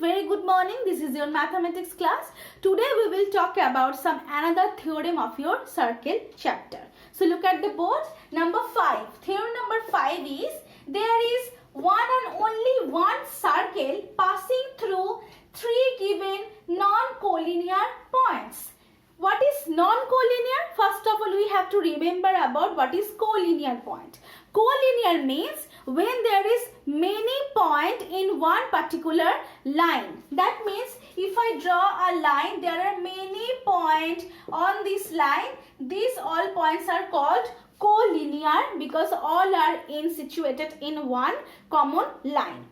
very good morning. This is your mathematics class. Today we will talk about some another theorem of your circle chapter. So look at the board. Number 5. Theorem number 5 is there is one and only one circle passing through three given non-collinear points. What is non-collinear? First of all, we have to remember about what is collinear point. Collinear means when there is many points in one particular line. That means if I draw a line, there are many points on this line. These all points are called collinear because all are situated in one common line.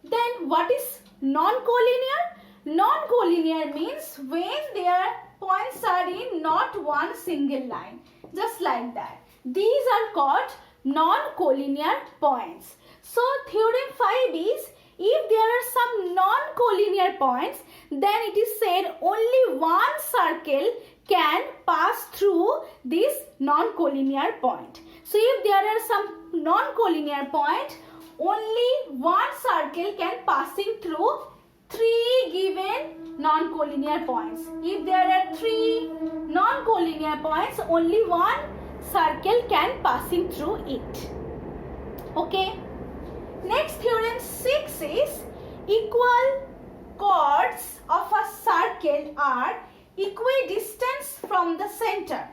Then what is non-collinear? Non-collinear means when their points are in not one single line. Just like that. These are called non-collinear points. So theorem 5 is if there are some non-collinear points, then it is said only one circle can pass through this non-collinear point. So if there are some non-collinear point, only one circle can passing through three given non-collinear points. If there are three non-collinear points, only one circle can passing through it. Okay. Next theorem 6 is equal chords of a circle are equidistant from the center.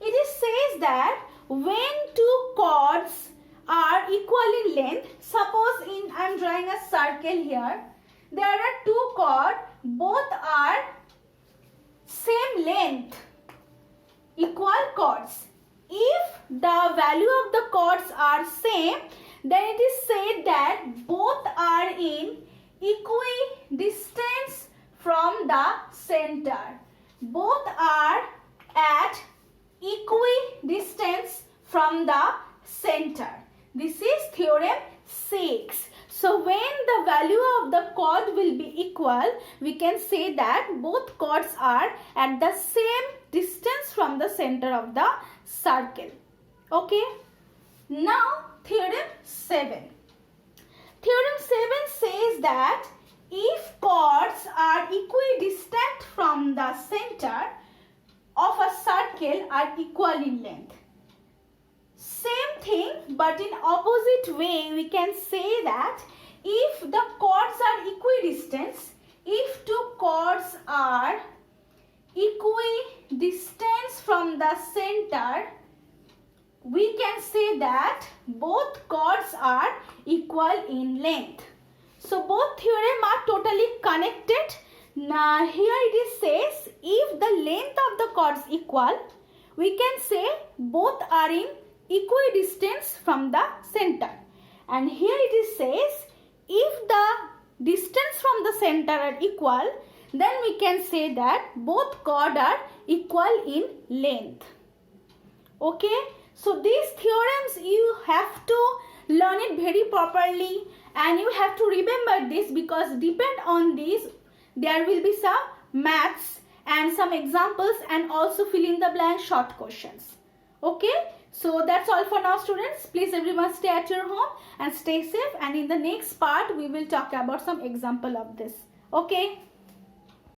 It says that when two chords are equal in length, suppose I am drawing a circle here. There are two chords, both are same length, equal chords. If the value of the chords are same, then it is said that both are in equidistance from the center. Both are at equidistance from the center. This is theorem 6. So when the value of the chord will be equal, we can say that both chords are at the same distance from the center of the circle. Okay. Now theorem 7. Theorem 7 says that if chords are equidistant from the center of a circle are equal in length. Same thing, but in opposite way, we can say that if the chords are equidistant, if two chords are equidistant from the center, we can say that both chords are equal in length. So both theorem are totally connected. Now here it says if the length of the chords equal, we can say both are in equidistance from the center. And here it says if the distance from the center are equal, then we can say that both chords are equal in length. Okay. So these theorems you have to learn it very properly and you have to remember this because depend on this there will be some maths and some examples and also fill in the blank short questions. Okay. So that's all for now students. Please everyone stay at your home and stay safe, and in the next part we will talk about some example of this. Okay.